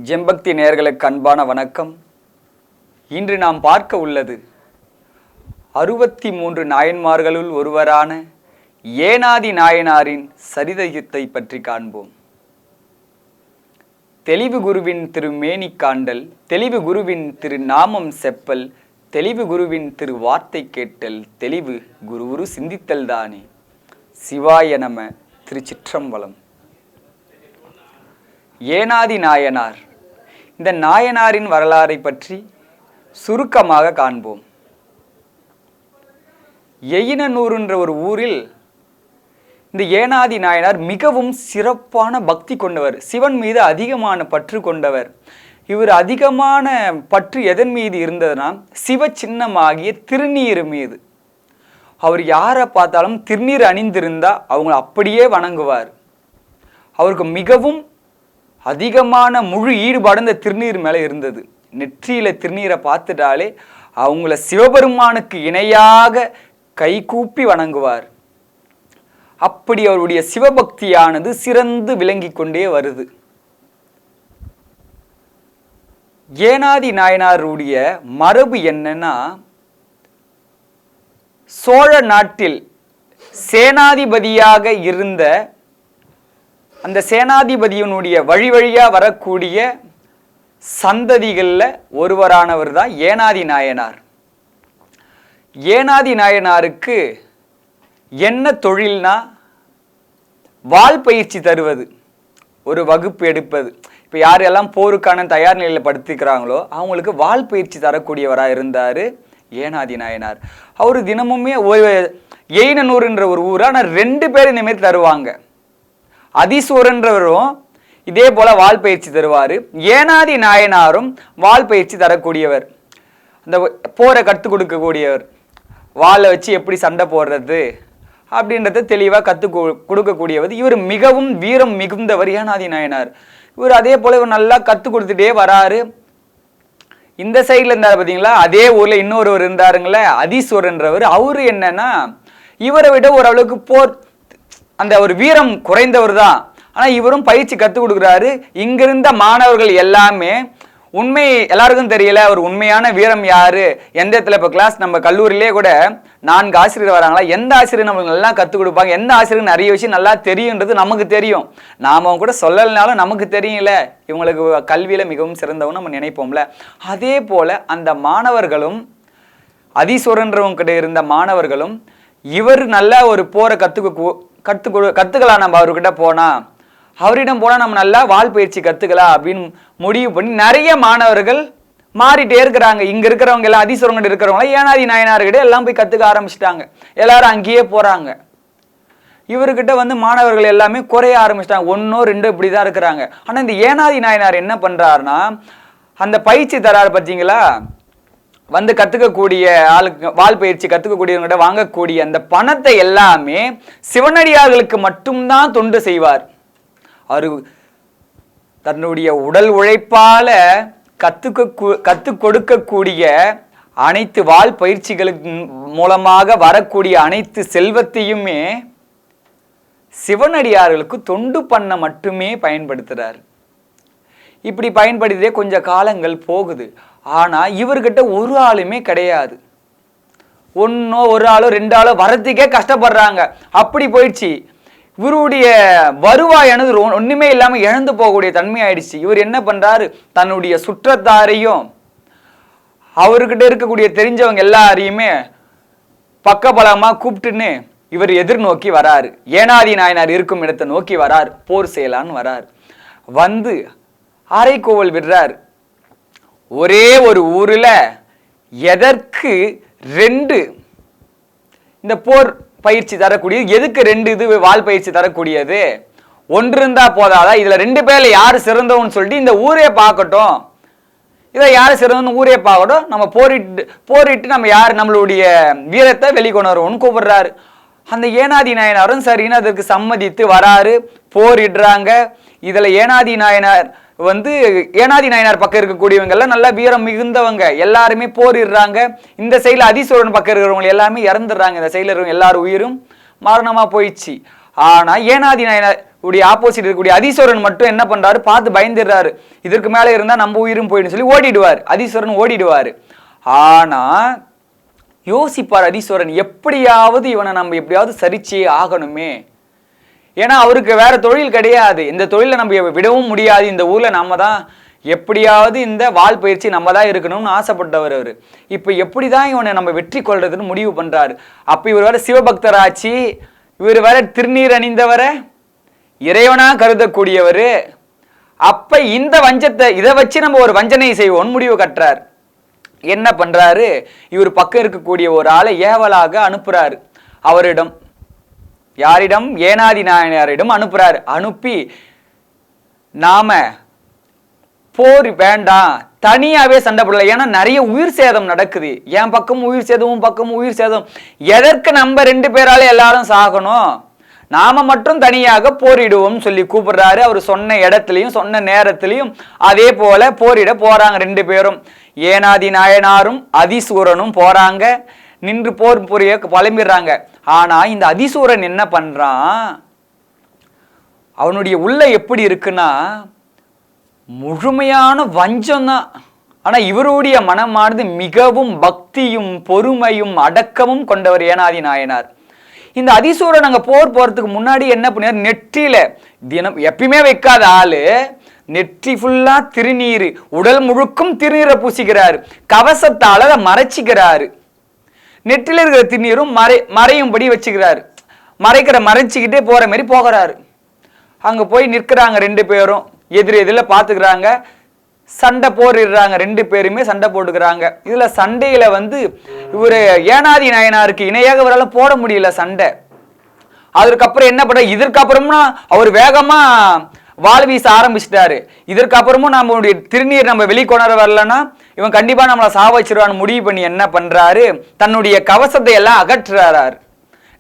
ஜெம்பக்தி நேயர்களுக்கு அன்பான வணக்கம். இன்று நாம் பார்க்க உள்ளது 63 நாயன்மார்களுள் ஒருவரான ஏனாதி நாயனாரின் சரிதத்தை பற்றி காண்போம். தெளிவு குருவின் திருமேனி காண்டல், தெளிவு குருவின் திரு நாமம் செப்பல், தெளிவு குருவின் திரு வார்த்தை கேட்டல், தெளிவு குரு சிந்தித்தல் தானே. சிவாய நம. திருச்சிற்றம்பலம். ஏனாதி நாயனார். இந்த நாயனாரின் வரலாறை பற்றி சுருக்கமாக காண்போம். எயினனூர் என்ற ஒரு ஊரில் இந்த ஏனாதி நாயனார் மிகவும் சிறப்பான பக்தி கொண்டவர், சிவன் மீது அதிகமான பற்று கொண்டவர். இவர் அதிகமான பற்று எதன் மீது இருந்ததுன்னா சிவ சின்னமாகிய திருநீர் மீது. அவர் யாரை பார்த்தாலும் திருநீர் அணிந்திருந்தா அவங்க அப்படியே வணங்குவார். அவருக்கு மிகவும் அதிகமான முழு ஈடுபாடு இந்த திருநீர் மேலே இருந்தது. நெற்றியில திருநீரை பார்த்துட்டாலே அவங்கள சிவபெருமானுக்கு இணையாக கைகூப்பி வணங்குவார். அப்படி அவருடைய சிவபக்தியானது சிறந்து விளங்கி கொண்டே வருது. ஏனாதி நாயனாருடைய மரபு என்னன்னா, சோழ நாட்டில் சேனாதிபதியாக இருந்த அந்த சேனாதிபதியினுடைய வழி வழியாக வரக்கூடிய சந்ததிகளில் ஒருவரானவர் தான் ஏனாதி நாயனார். ஏனாதி நாயனாருக்கு என்ன தொழில்னா வாள் பயிற்சி தருவது, ஒரு வகுப்பு எடுப்பது. இப்போ யாரெல்லாம் போருக்கான தயார் நிலையில் படுத்திக்கிறாங்களோ அவங்களுக்கு வாள் பயிற்சி தரக்கூடியவராக இருந்தார் ஏனாதி நாயனார். அவர் தினமுமே எயினனூர் என்ற ஒரு ஊரை ஆனால் 2 பேர் இனிமேல் தருவாங்க. அதீஸ்வரன்றவரும் இதே போல வாள் பயிற்சி தருவார். ஏனாதி நாயனாரும் வாள் பயிற்சி தரக்கூடியவர், அந்த போரை கற்றுக் கொடுக்கக்கூடியவர். வாளை வச்சு எப்படி சண்டை போடுறது அப்படின்றத தெளிவாக கற்றுக் கொடுக்கக்கூடியவர். இவர் மிகவும் வீரம் மிகுந்தவர் ஏனாதி நாயனார். இவர் அதே போல இவர் நல்லா கற்றுக் கொடுத்துட்டே வராரு. இந்த சைடில் இருந்தார் பார்த்தீங்களா, அதே ஊரில் இன்னொருவர் இருந்தாருங்களே அதீஸ்வரன்றவர். அவரு என்னன்னா இவரை விட ஓரளவுக்கு போர் அந்த ஒரு வீரம் குறைந்தவர் தான். ஆனால் இவரும் பயிற்சி கற்றுக் கொடுக்குறாரு. இங்கிருந்த மாணவர்கள் எல்லாமே உண்மை எல்லாருக்கும் தெரியல அவர் உண்மையான வீரம் யாரு எந்த இடத்துல. இப்போ கிளாஸ் நம்ம கல்லூரியிலே கூட 4 ஆசிரியர் வராங்களா, எந்த ஆசிரியர் நம்மளுக்கு நல்லா கற்றுக் கொடுப்பாங்க, எந்த ஆசிரியர் நிறைய விஷயம் நல்லா தெரியுன்றது நமக்கு தெரியும். நாம கூட சொல்லலைனாலும் நமக்கு தெரியல இவங்களுக்கு கல்வியில் மிகவும் சிறந்தவங்க நம்ம நினைப்போம்ல. அதே போல அந்த மாணவர்களும் அதீஸ்வரன்றவங்க கிட்ட இருந்த மாணவர்களும் இவர் நல்ல ஒரு போரை கற்றுக்கலாம், நம்ம அவர்கிட்ட போனால் அவரிடம் போனால் நம்ம நல்லா வாள் பயிற்சி கற்றுக்கலாம் அப்படின்னு முடிவு பண்ணி நிறைய மாணவர்கள் மாறிட்டே இருக்கிறாங்க. இங்கே இருக்கிறவங்க எல்லாம் அதீஸ்வரங்கிட்ட இருக்கிறவங்களாம் ஏனாதி நாயனார்கிட்ட எல்லாம் போய் கற்றுக்க ஆரம்பிச்சிட்டாங்க. எல்லாரும் அங்கேயே போகிறாங்க. இவர்கிட்ட மாணவர்கள் எல்லாமே குறைய ஆரம்பிச்சிட்டாங்க. 1 2 இப்படி தான் இருக்கிறாங்க. ஆனால் இந்த ஏனாதி நாயனார் என்ன பண்ணுறாருன்னா, அந்த பயிற்சி தராரு பார்த்தீங்களா, கற்றுக்கக்கூடிய ஆளுக்கு வாள் பயிற்சி கற்றுக்கக்கூடியவங்கிட்ட வாங்கக்கூடிய அந்த பணத்தை எல்லாமே சிவனடியார்களுக்கு மட்டும்தான் தொண்டு செய்வார். அவர் தன்னுடைய உடல் உழைப்பால கற்றுக் கொடுக்கக்கூடிய அனைத்து வாள் பயிற்சிகளுக்கு மூலமாக வரக்கூடிய அனைத்து செல்வத்தையுமே சிவனடியார்களுக்கு தொண்டு பண்ண மட்டுமே பயன்படுத்துகிறார். இப்படி பயன்படுத்தியே கொஞ்ச காலங்கள் போகுது. ஆனால் இவர்கிட்ட ஒரு ஆளுமே கிடையாது. ஒரு ஆளோ 2 ஆளோ வரத்துக்கே கஷ்டப்படுறாங்க. அப்படி போயிடுச்சு. இவருடைய வருவாயானது ஒன்றுமே இல்லாமல் இழந்து போகக்கூடிய தன்மை ஆயிடுச்சு. இவர் என்ன பண்ணுறாரு, தன்னுடைய சுற்றத்தாரையும் அவர்கிட்ட இருக்கக்கூடிய தெரிஞ்சவங்க எல்லாரையுமே பக்கபலமாக கூப்பிட்டுன்னு இவர் எதிர்நோக்கி வராரு. ஏனாதி நாயனார் இருக்கும் இடத்தை நோக்கி வரார். போர் செய்யலான்னு வரார். அரைக்கோவல் விடுறார். ஒரே ஒரு ஊரில் எதற்கு 2 இந்த போர் பயிற்சி தரக்கூடியது, எதுக்கு 2 இது வாள் பயிற்சி தரக்கூடியது? 1 இருந்தா போதாதா? இதுல 2 பேர்ல யாரு சிறந்தவன்னு சொல்லிட்டு இந்த ஊரே பார்க்கட்டும், இதை யாரு சிறந்தவன்னு ஊரே பார்க்கட்டும், நம்ம போரிட்டு நம்ம யார் நம்மளுடைய வீரத்தை வெளிக்கொணர்வோம்னு கூப்பிடுறாரு. அந்த ஏனாதி நாயனாரும் சரின்னு அதற்கு சம்மதித்து வராரு. போரிடுறாங்க. இதுல ஏனாதி நாயனார் பக்கம் இருக்கக்கூடியவங்க எல்லாம் நல்லா வீரம் மிகுந்தவங்க, எல்லாருமே போரிடுறாங்க. இந்த சைடில் அதீஸ்வரன் பக்கம் இருக்கிறவங்க எல்லாமே இறந்துடுறாங்க. இந்த சைடில் இருக்கிறவங்க எல்லாரும் உயிரும் மரணமா போயிடுச்சு. ஆனா ஏனாதி நாயனார் உடைய ஆப்போசிட் இருக்கக்கூடிய அதீஸ்வரன் மட்டும் என்ன பண்றாரு, பார்த்து பயந்துடுறாரு. இதற்கு மேல இருந்தா நம்ம உயிரும் போயிடும் சொல்லி ஓடிடுவார். அதீஸ்வரன் ஓடிடுவார். ஆனா யோசிப்பார் அதீஸ்வரன், எப்படியாவது இவனை நம்ம எப்படியாவது சரிச்சே ஆகணுமே. ஏன்னா அவருக்கு வேற தொழில் கிடையாது. இந்த தொழிலை நம்ம விடவும் முடியாது. இந்த ஊர்ல நம்ம தான் எப்படியாவது இந்த வால் பயிற்சி நம்ம தான் இருக்கணும்னு ஆசைப்பட்டவர் அவர். இப்ப எப்படிதான் இவனை நம்ம வெற்றி கொள்றதுன்னு முடிவு பண்றாரு. அப்ப இவர் வேற சிவபக்தராச்சு, இவர் வேற திருநீர் அணிந்தவரை இறைவனா கருதக்கூடியவர். அப்ப இந்த வஞ்சத்தை இதை வச்சு நம்ம ஒரு வஞ்சனை செய்வோம்னு முடிவு கட்டுறார். என்ன பண்றாரு, இவர் பக்கம் இருக்கக்கூடிய ஒரு ஆளை ஏவலாக அனுப்புறாரு. அவரிடம், யாரிடம், ஏனாதி நாயனாரிடம் அனுப்புறாரு. அனுப்பி நாம போர் வேண்டாம், தனியாவே சண்டை போடல. ஏன்னா நிறைய உயிர் சேதம் நடக்குது. என் பக்கம் உயிர் சேதமும் பக்கமும் உயிர் சேதம். எதற்கு நம்ம 2 பேரால எல்லாரும் சாகணும், நாம மட்டும் தனியாக போரிடுவோம் சொல்லி கூப்பிடுறாரு. அவர் சொன்ன இடத்துலையும் சொன்ன நேரத்திலையும் அதே போல போரிட போறாங்க 2 பேரும். ஏனாதி நாயனாரும் அதிசூரனும் போறாங்க. நின்று போர் புரிய பழம்பிடுறாங்க. ஆனா இந்த அதிசூரன் என்ன பண்றான், அவனுடைய உள்ள எப்படி இருக்குன்னா முழுமையான வஞ்சம் தான். ஆனா இவருடைய மனமானது மிகவும் பக்தியும் பொறுமையும் அடக்கமும் கொண்டவர் ஏனாதி நாயனார். இந்த அதிசூரன் அங்க போறதுக்கு முன்னாடி என்ன பண்ணார், நெற்றியில தினம் எப்பயுமே வைக்காத ஆளு நெற்றி ஃபுல்லா திருநீர், உடல் முழுக்கும் திருநீரை பூசிக்கிறாரு. கவசத்தால அதை மறைச்சிக்கிறாரு. நெற்றில இருக்கிற திருநீரும் மறையும்படி வச்சுக்கிறாரு. மறைச்சிக்கிட்டே போற மாதிரி போகிறாரு. அங்க போய் நிற்கிறாங்க 2 பேரும், எதிரில் பார்த்துக்கிறாங்க. சண்டை போடுறாங்க, 2 பேருமே சண்டை போட்டுக்கிறாங்க. இதுல சண்டையில இவரு ஏனாதி நாயனாருக்கு இணையாக இவரால் போட முடியல சண்டை. அதுக்கப்புறம் என்ன பண்ண, இதற்கப்புறமா அவர் வேகமா வாள் வீச ஆரம்பிச்சிட்டாரு. இதற்கப்புறமும் நம்மளுடைய திருநீர் நம்ம வெளிக்கொணர வரலன்னா இவன் கண்டிப்பா நம்மளை சாவச்சிருவான்னு முடிவு பண்ணி என்ன பண்றாரு, தன்னுடைய கவசத்தை எல்லாம் அகற்றுறாரு.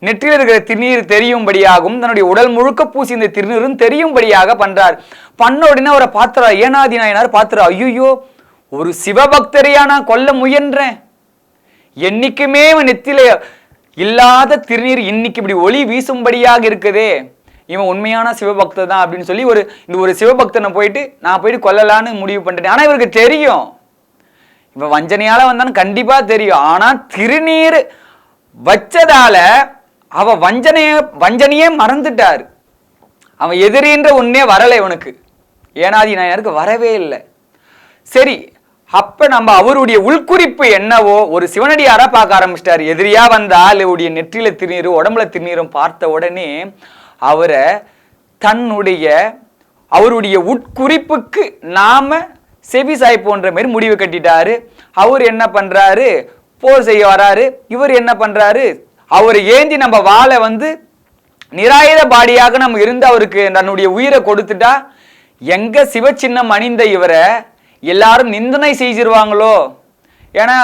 நெற்றியில் இருக்கிற திருநீர் தெரியும்படியாகவும் தன்னுடைய உடல் முழுக்க பூசி இந்த திருநீரும் தெரியும்படியாக பண்றார். பண்ண உடனே அவரை பார்த்துறா, ஏனாதி நாயனார் பார்த்துறா, ஐயோ ஒரு சிவபக்தரையா நான் கொல்ல முயன்றேன், என்னைக்குமே இவன் நெத்தில இல்லாத திருநீர் இன்னைக்கு இப்படி ஒளி வீசும்படியாக இருக்குதே, இவன் உண்மையான சிவபக்தர் தான் அப்படின்னு சொல்லி இந்த ஒரு சிவபக்தனை நான் போயிட்டு கொல்லலான்னு முடிவு பண்ணிட்டேன். ஆனா இவருக்கு தெரியும், இவன் வஞ்சனையால வந்தான்னு கண்டிப்பா தெரியும். ஆனா திருநீர் வச்சதால அவ வஞ்சனையே மறந்துட்டாரு. அவன் எதிரின்ற ஒன்னே வரலை இவனுக்கு, ஏனாதி நாயனாருக்கு வரவே இல்லை. சரி, அப்ப நம்ம அவருடைய உள்குறிப்பு என்னவோ ஒரு சிவனடியாரா பார்க்க ஆரம்பிச்சிட்டாரு. எதிரியா வந்த ஆளுடைய நெற்றில திருநீரும் உடம்புல திருநீரும் பார்த்த உடனே அவருடைய உட்குறிப்புக்கு நாம செவி சாய்ப்போன்ற மாதிரி முடிவு கட்டிட்டாரு. அவர் என்ன பண்றாரு, போர் செய்ய வராரு. இவர் என்ன பண்றாரு, அவரை ஏந்தி நம்ம வாழை நிராயுத பாடியாக நம்ம இருந்து அவருக்கு தன்னுடைய உயிரை கொடுத்துட்டா எங்க சிவ சின்னம் அணிந்த இவரை எல்லாரும் நிந்தனை செய்திருவாங்களோ. ஏன்னா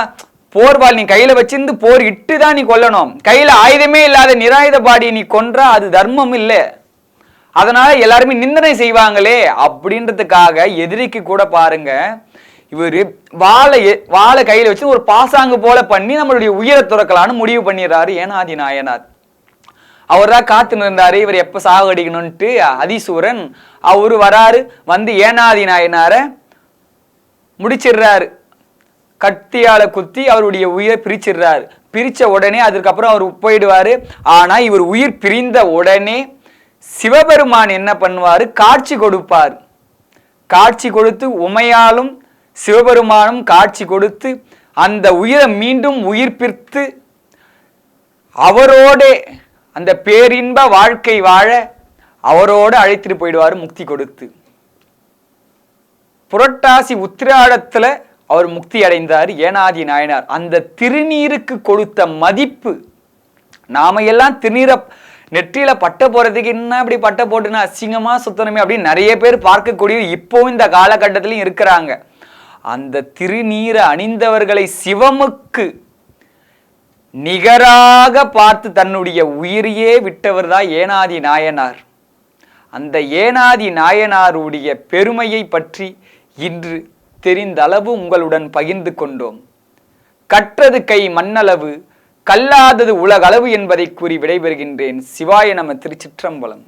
போர்வாள் நீ கையில வச்சிருந்து போர் இட்டு தான் நீ கொல்லணும். கையில ஆயுதமே இல்லாத நிராயுத பாடியை நீ கொன்றா அது தர்மம் இல்லை. அதனால எல்லாருமே நிந்தனை செய்வாங்களே அப்படின்றதுக்காக எதிரிக்கு கூட பாருங்க, இவரு வாழை கையில வச்சு ஒரு பாசாங்கு போல பண்ணி நம்மளுடைய உயிரை துறக்கலான்னு முடிவு பண்ணிடுறாரு ஏனாதி நாயனார். அவர் தான் காத்து நின்றாரு இவர் எப்ப சாகடிக்கணும்ட்டு. அதிசூரன் அவரு வராரு, ஏனாதி நாயனார முடிச்சிடுறாரு. கத்தியால குத்தி அவருடைய உயிரை பிரிச்சிடுறாரு. பிரிச்ச உடனே அதுக்கப்புறம் அவர் போயிடுவாரு. ஆனா இவர் உயிர் பிரிந்த உடனே சிவபெருமான் என்ன பண்ணுவாரு, காட்சி கொடுப்பார். காட்சி கொடுத்து உமையாலும் சிவபெருமானும் காட்சி கொடுத்து அந்த உயிரை மீண்டும் உயிர்ப்பித்து அவரோட அந்த பேரின்ப வாழ்க்கை வாழ அவரோடு அழைத்துட்டு போயிடுவாரு முக்தி கொடுத்து. புரட்டாசி உத்திராடத்துல அவர் முக்தி அடைந்தார் ஏனாதி நாயனார். அந்த திருநீருக்கு கொடுத்த மதிப்பு, நாம எல்லாம் திருநீரை நெற்றியில பட்ட போறதுக்கு என்ன அப்படி பட்ட போட்டுன்னா அசிங்கமா சுத்தணுமே அப்படின்னு நிறைய பேர் பார்க்கக்கூடிய இப்போ இந்த காலகட்டத்திலையும் இருக்கிறாங்க. அந்த திருநீரை அணிந்தவர்களை சிவமுக்கு நிகராக பார்த்து தன்னுடைய உயிரையே விட்டவர் தான் ஏனாதி நாயனார். அந்த ஏனாதி நாயனாருடைய பெருமையை பற்றி இன்று தெரிந்தளவு உங்களுடன் பகிர்ந்து கொண்டோம். கற்றது கை மண்ணளவு, கல்லாதது உலகளவு என்பதை கூறி விடைபெறுகின்றேன். சிவாய நம. திருச்சிற்றம்பலம்.